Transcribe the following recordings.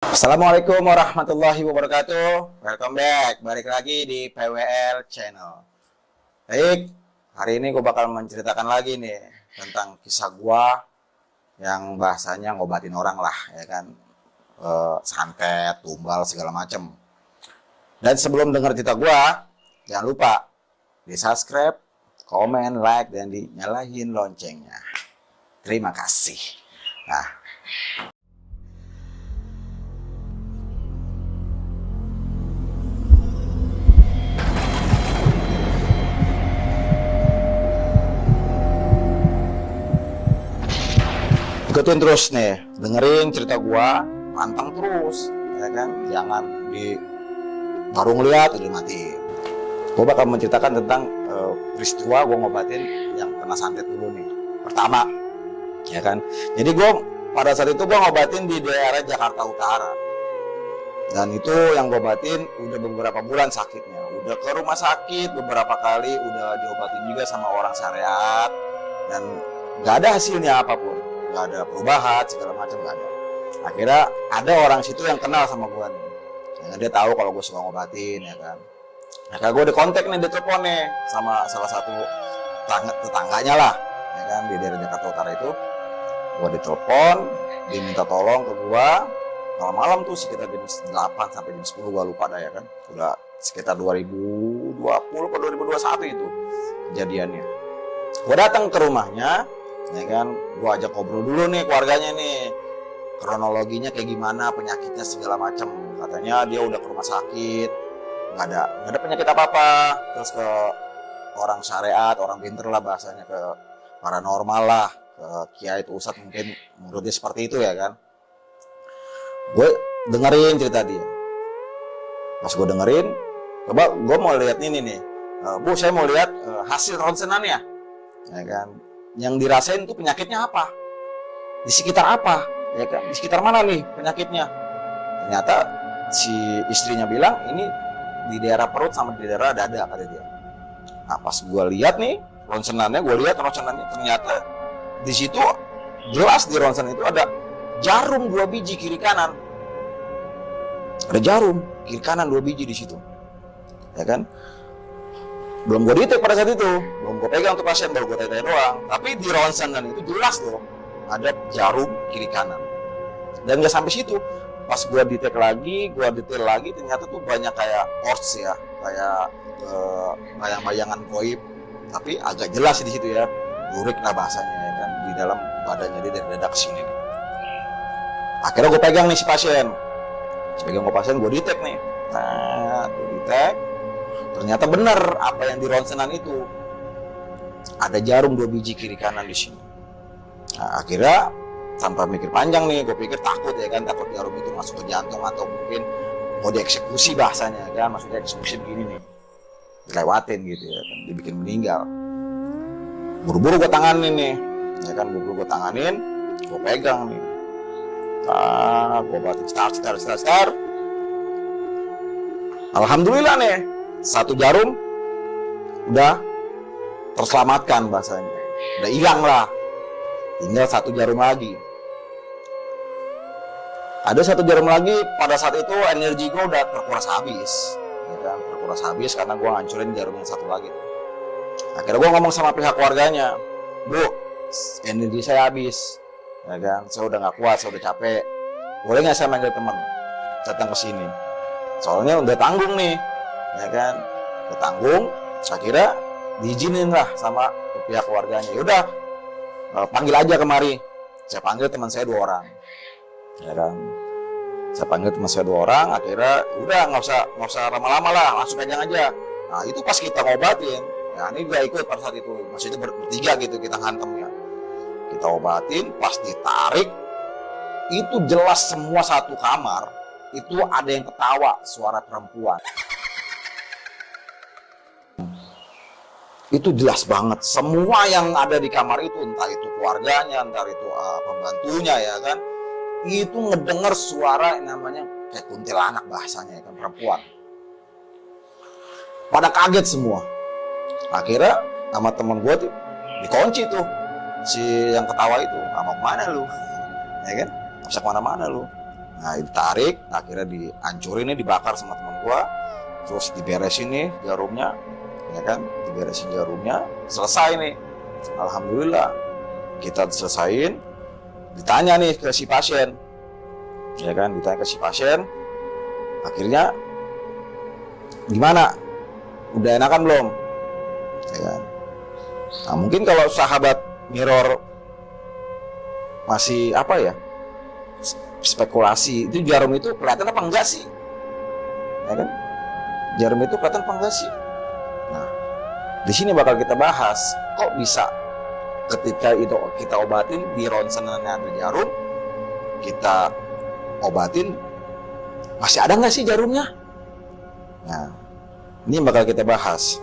Assalamualaikum warahmatullahi wabarakatuh. Welcome back, balik lagi di PWL Channel. Baik, hari ini gue bakal menceritakan lagi nih tentang kisah gue yang bahasanya ngobatin orang lah, ya kan, santet, tumbal segala macem. Dan sebelum dengar cerita gue, jangan lupa di subscribe, komen, like, dan dinyalain loncengnya. Terima kasih. Nah, ikutin terus nih, dengerin cerita gua, pantang terus, ya kan? Jangan baru ngeliat udah mati. Gua bakal menceritakan tentang peristiwa gua ngobatin yang kena santet dulu nih. Pertama, ya kan? Jadi gua pada saat itu gua ngobatin di daerah Jakarta Utara. Dan itu yang gua obatin udah beberapa bulan sakitnya. Udah ke rumah sakit beberapa kali, udah diobatin juga sama orang syariat, dan nggak ada hasilnya apapun. Nggak ada perubahan segala macam, nggak ada. Akhirnya ada orang situ yang kenal sama gue nih, ya, dia tahu kalau gue suka ngobatin, ya kan. Akhirnya gue dikontak nih, ditelepon nih sama salah satu tetangganya lah, ya kan, di daerah Jakarta Utara itu. Gue ditelepon, diminta tolong ke gue malam-malam tuh sekitar jam 8 sampai jam 10, gue lupa dah, ya kan. Udah sekitar 2020 atau 2021 itu kejadiannya. Gue datang ke rumahnya, ya kan, gua ajak ngobrol dulu nih keluarganya nih, kronologinya kayak gimana, penyakitnya segala macam. Katanya dia udah ke rumah sakit, nggak ada penyakit apa-apa, terus ke orang syariat, orang pinter lah bahasanya, ke paranormal lah, ke kiai, itu ustadz, mungkin menurut dia seperti itu, ya kan. Gue dengerin cerita dia, pas gue dengerin, coba gue mau lihat ini nih, Bu, saya mau lihat hasil ronsenannya, ya kan. Yang dirasain tuh penyakitnya apa, di sekitar apa, ya kan, di sekitar mana nih penyakitnya. Ternyata si istrinya bilang ini di daerah perut sama di daerah dada, kata dia. Nah, pas gue lihat nih ronsenannya, ternyata di situ jelas di ronsen itu ada jarum 2 biji kiri kanan. Ada jarum kiri kanan 2 biji di situ, ya kan. Belum gue detek pada saat itu, belum gue pegang tuh pasien, baru gue tanya doang. Tapi di ronsenan itu jelas loh ada jarum kiri kanan. Dan gak sampai situ, pas gue detek lagi, gue detail lagi, ternyata tuh banyak kayak orts, ya, kayak bayang-bayangan goib, tapi agak jelas di situ, ya, lurik lah bahasanya, ya kan, di dalam badannya dia dari dada ke sini. Akhirnya gue pegang nih si pasien, gue detek nih, nah gue detek. Ternyata benar apa yang di ronsenan itu, ada jarum 2 biji kiri kanan di sini. Nah, akhirnya tanpa mikir panjang nih, gue pikir takut, ya kan, takut jarum itu masuk ke jantung atau mungkin mau dieksekusi bahasanya, kan, maksudnya eksekusi begini nih, dilewatin gitu, ya kan, dibikin meninggal. Buru-buru gue tanganin nih, ya kan, gue pegang nih, gue batin star. Alhamdulillah nih, 1 jarum udah terselamatkan bahasanya, udah hilang lah, tinggal 1 jarum lagi. Ada 1 jarum lagi, pada saat itu energi gue udah terkuras habis, ya kan, karena gue ngancurin jarum yang 1 lagi tuh. Akhirnya gue ngomong sama pihak keluarganya, Bu, energi saya habis, ya kan, saya udah nggak kuat, saya udah capek, boleh nggak saya manggil teman datang ke sini, soalnya udah tanggung nih, ya kan, ketanggung. Akhirnya diizinin lah sama pihak keluarganya, yaudah panggil aja kemari. Saya panggil teman saya 2 orang, ya kan, akhirnya udah nggak usah lama-lama lah, langsung pegang aja. Nah itu pas kita ngobatin, ya ini gak ikut pada saat itu, maksudnya bertiga gitu, kita hantam, ya, kita obatin. Pas ditarik itu jelas semua satu kamar itu ada yang ketawa, suara perempuan. Itu jelas banget, semua yang ada di kamar itu, entah itu keluarganya, entah itu pembantunya, ya kan, itu ngedengar suara yang namanya kayak kuntilanak bahasanya, ya kan, perempuan. Pada kaget semua. Akhirnya sama teman gue tuh dikunci tuh, si yang ketawa itu, mau kemana lu, ya kan, bisa kemana-mana lu. Nah ditarik, akhirnya dihancurin nih, dibakar sama teman gua, terus diberesin nih jarumnya, ya kan, diberesin jarumnya, selesai nih. Alhamdulillah kita selesain. Ditanya nih ke si pasien, ya kan, ditanya ke si pasien, akhirnya gimana, udah enakan belum, ya kan. Nah mungkin kalau sahabat Mirror masih apa ya, spekulasi, itu jarum itu kelihatan apa enggak sih, ya kan, jarum itu kelihatan apa enggak sih. Nah di sini bakal kita bahas, kok bisa ketika itu kita obatin di ronsenannya ada jarum, kita obatin masih ada nggak sih jarumnya. Nah ini bakal kita bahas.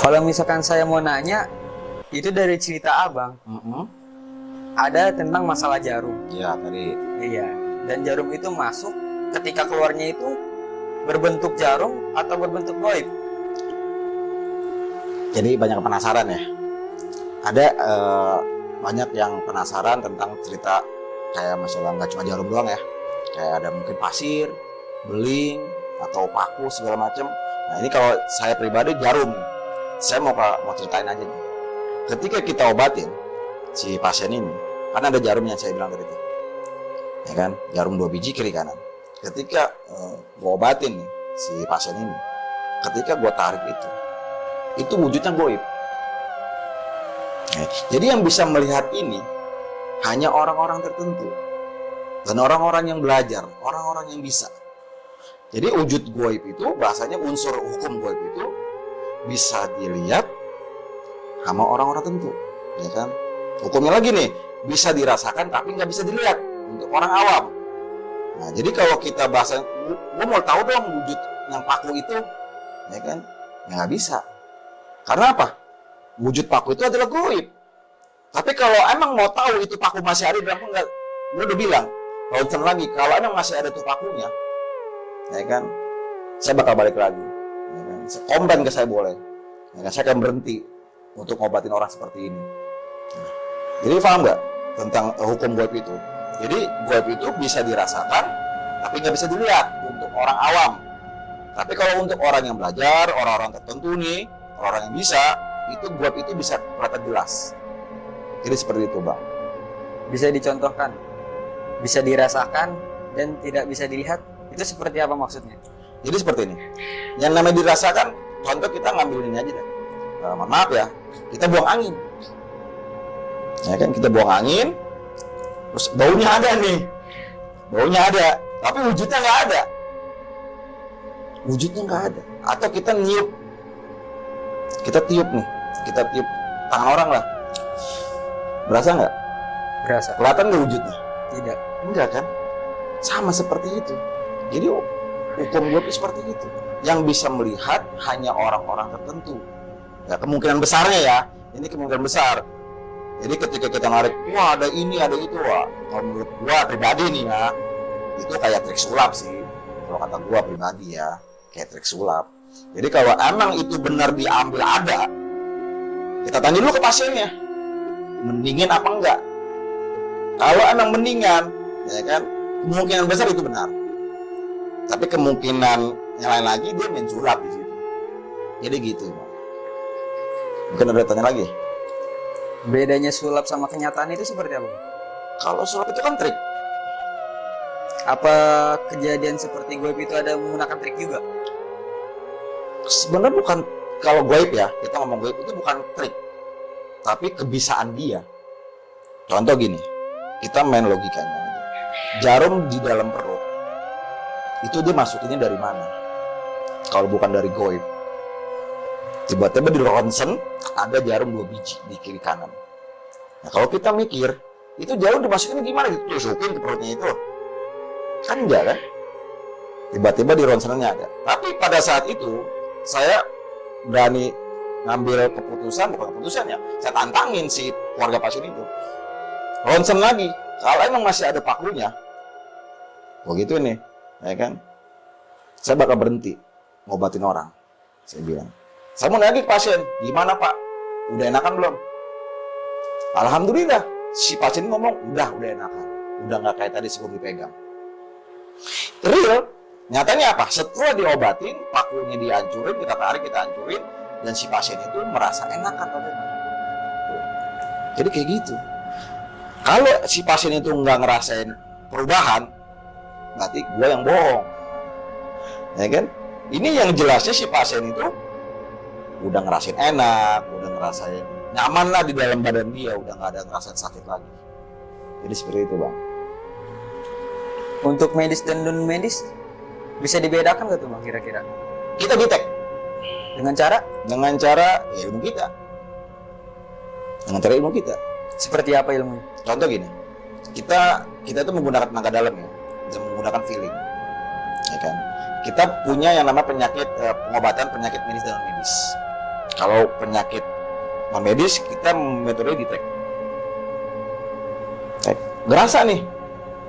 Kalau misalkan saya mau nanya, itu dari cerita abang, ada tentang masalah jarum. Ya tadi. Iya. Dan jarum itu masuk, ketika keluarnya itu berbentuk jarum atau berbentuk goib. Jadi banyak penasaran ya. Ada banyak yang penasaran tentang cerita kayak masalah nggak cuma jarum doang ya. Kayak ada mungkin pasir, beling, atau paku segala macam. Nah ini kalau saya pribadi jarum. Saya mau ceritain aja nih. Ketika kita obatin si pasien ini, kan ada jarum yang saya bilang tadi itu, ya kan, jarum 2 biji kiri kanan. Ketika gua obatin nih si pasien ini, ketika gua tarik itu wujudnya goib. Jadi yang bisa melihat ini hanya orang-orang tertentu dan orang-orang yang belajar, orang-orang yang bisa. Jadi wujud goib itu, bahasanya unsur hukum goib itu bisa dilihat sama orang-orang tertentu, ya kan. Hukumnya lagi nih, bisa dirasakan tapi nggak bisa dilihat untuk orang awam. Nah jadi kalau kita bahasa, gue mau tahu dong wujud yang paku itu, ya kan, ya nggak bisa. Karena apa? Wujud paku itu adalah goib. Tapi kalau emang mau tahu itu paku masih ada di dalam, enggak, gue udah bilang, ronsen lagi, kalau emang masih ada tuh pakunya, ya kan, saya bakal balik lagi, ya kan, komplain ke saya boleh, ya kan, saya akan berhenti untuk ngobatin orang seperti ini. Nah, jadi paham nggak tentang hukum goib itu? Jadi goib itu bisa dirasakan, tapi nggak bisa dilihat untuk orang awam. Tapi kalau untuk orang yang belajar, orang-orang tertentu nih, orang yang bisa, itu goib itu bisa kelihatan jelas. Jadi seperti itu bang. Bisa dicontohkan, bisa dirasakan dan tidak bisa dilihat, itu seperti apa maksudnya? Jadi seperti ini, yang namanya dirasakan, contoh kita ngambil ini aja deh. Mohon maaf ya, kita buang angin, ya kan, kita buang angin, terus baunya ada nih, baunya ada, tapi wujudnya nggak ada, wujudnya nggak ada. Atau kita niup, kita tiup nih, kita tiup tangan orang lah, berasa nggak? Berasa. Kelihatan nggak wujudnya? Tidak. Enggak kan? Sama seperti itu. Jadi hukum goib seperti itu. Yang bisa melihat hanya orang-orang tertentu. Ya kemungkinan besarnya ya. Ini kemungkinan besar. Jadi ketika kita narik, wah ada ini, ada itu, wah. Kalau menurut gua pribadi nih ya, itu kayak trik sulap sih. Kalau kata gua pribadi ya, kayak trik sulap. Jadi kalau emang itu benar diambil ada, kita tanya dulu ke pasiennya, mendingan apa enggak? Kalau emang mendingan, ya kan, kemungkinan besar itu benar. Tapi kemungkinan yang lain lagi dia main sulap di situ. Jadi gitu. Mungkin ada tanya lagi. Bedanya sulap sama kenyataan itu seperti apa? Kalau sulap itu kan trik. Apa kejadian seperti goib itu ada menggunakan trik juga? Sebenarnya bukan, kalau goib ya, kita ngomong goib itu bukan trik, tapi kebisaan dia. Contoh gini, kita main logikanya aja. Jarum di dalam perut, itu dia masukinnya dari mana? Kalau bukan dari goib. Tiba-tiba di ronsen ada jarum 2 biji di kiri kanan. Nah kalau kita mikir, itu jarum dimasukin gimana gitu? Tusukin ke perutnya itu? Kan enggak kan? Tiba-tiba di ronsennya ada. Tapi pada saat itu, saya berani ngambil keputusan, bukan keputusan ya, saya tantangin si keluarga pasien itu. Ronsen lagi, kalau emang masih ada pakunya, begitu nih, ya kan? Saya bakal berhenti ngobatin orang. Saya bilang, saya mau nanya ke pasien, gimana Pak? Udah enakan belum? Alhamdulillah si pasien ini ngomong udah enakan, udah nggak kayak tadi sebelum dipegang. Real, nyatanya apa? Setelah diobatin, pakunya dihancurin, kita tarik, kita hancurin, dan si pasien itu merasa enakan badannya. Jadi kayak gitu. Kalau si pasien itu nggak ngerasain perubahan, berarti gue yang bohong, ya kan? Ini yang jelasnya si pasien itu udah ngerasain enak, udah ngerasain nyaman lah di dalam badan dia, udah nggak ada ngerasain sakit lagi. Jadi seperti itu, Bang. Untuk medis dan non medis bisa dibedakan nggak tuh Bang kira-kira? Kita detect Dengan cara dengan cara ya, ilmu kita. Dengan cara ilmu kita. seperti apa ilmunya? Contoh gini, kita itu menggunakan tenaga dalam ya, dan menggunakan feeling, ya kan? Kita punya yang namanya penyakit pengobatan penyakit medis dan non medis. Kalau penyakit non medis kita metode detect. Berasa nih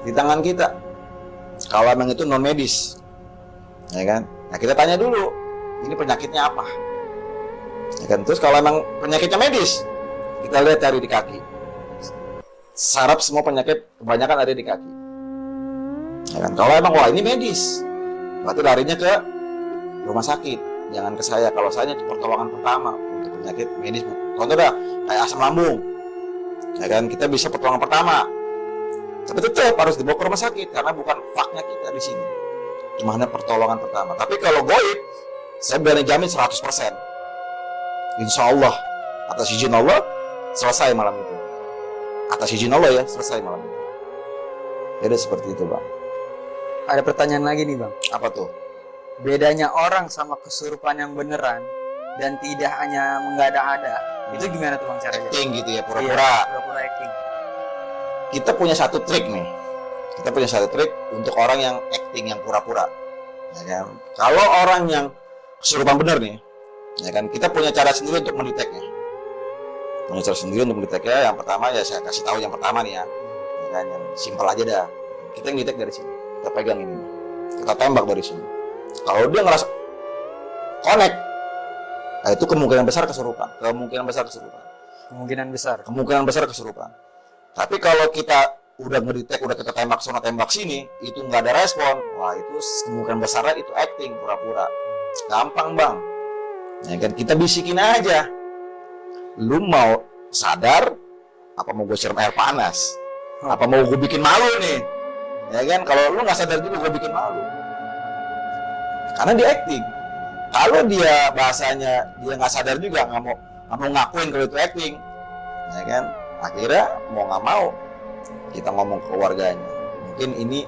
di tangan kita. Kalau memang itu non medis, ya kan? Nah kita tanya dulu, ini penyakitnya apa? Ya kan? Terus kalau memang penyakitnya medis, kita lihat cari di kaki. Saraf semua penyakit kebanyakan ada di kaki. Ya kan? Kalau emang wah ini medis, berarti larinya ke rumah sakit, jangan ke saya. Kalau saya pertolongan pertama untuk penyakit medis, contoh dah kayak asam lambung, ya kan? Kita bisa pertolongan pertama. Tapi tetap harus dibawa ke rumah sakit karena bukan faknya kita di sini. Cuma hanya pertolongan pertama. Tapi kalau goib, saya berani jamin 100%. Insya Allah, atas izin Allah, selesai malam itu. Atas izin Allah ya, selesai malam itu. Jadi seperti itu, Bang. Ada pertanyaan lagi nih Bang. Apa tuh? Bedanya orang sama kesurupan yang beneran dan tidak hanya mengada-ada, itu gimana tuh Bang caranya? Acting gitu ya, Iya, pura-pura. pura-pura acting. Kita punya satu trik nih. Kita punya satu trik untuk orang yang acting, yang pura-pura. Ya kan? Kalau orang yang kesurupan bener nih, ya kan? Kita punya cara sendiri untuk mendeteknya. Punya cara sendiri untuk mendeteknya. Yang pertama ya saya kasih tahu yang pertama nih ya. Ya kan? Yang simpel aja dah. Kita ngedetek dari sini. Kita pegang ini. Kita tembak dari sini. Kalau dia ngerasa connect, nah itu kemungkinan besar kesurupan. Kemungkinan besar kesurupan. Kemungkinan besar. Kemungkinan besar kesurupan. Tapi kalau kita udah ngedetek, udah kita tembak sana tembak sini, itu nggak ada respon, wah itu kemungkinan besarnya itu acting, pura-pura. Gampang Bang. Ya kan kita bisikin aja. Lu mau sadar? Apa mau gue siram air panas? Apa mau gue bikin malu nih? Ya kan kalau lu nggak sadar juga gue bikin malu. Karena dia acting. Kalau dia bahasanya dia nggak sadar juga, nggak mau ngakuin kalau itu acting, ya kan? Akhirnya mau nggak mau kita ngomong ke keluarganya, mungkin ini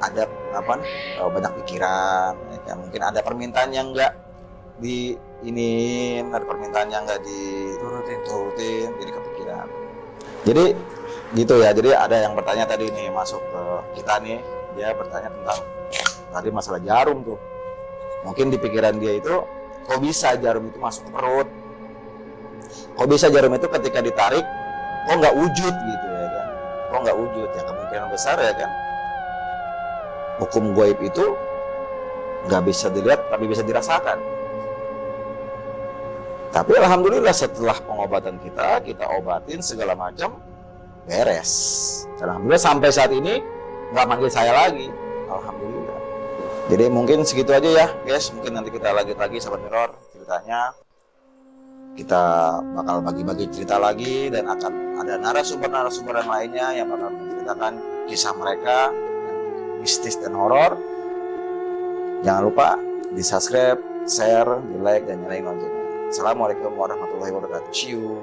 ada apa banyak pikiran, ya kan? Mungkin ada permintaan yang nggak di ini, ada permintaan yang nggak diturutin, jadi kepikiran. Jadi gitu ya. Jadi ada yang bertanya tadi nih masuk ke kita nih, dia bertanya tentang tadi masalah jarum tuh. Mungkin di pikiran dia itu kok bisa jarum itu masuk ke perut? Kok bisa jarum itu ketika ditarik kok nggak wujud gitu ya kan? Kok nggak wujud? Ya kemungkinan besar ya kan. Hukum gaib itu nggak bisa dilihat tapi bisa dirasakan. Tapi alhamdulillah setelah pengobatan kita obatin segala macam beres. Alhamdulillah sampai saat ini nggak manggil saya lagi. Alhamdulillah. Jadi mungkin segitu aja ya guys. Mungkin nanti kita lanjut lagi Sahabat Mirror ceritanya. Kita bakal bagi-bagi cerita lagi dan akan ada narasumber yang lainnya yang bakal menceritakan kisah mereka yang mistis dan horor. Jangan lupa di subscribe, share, di like dan nyalain loncengnya. Assalamualaikum warahmatullahi wabarakatuh. See you.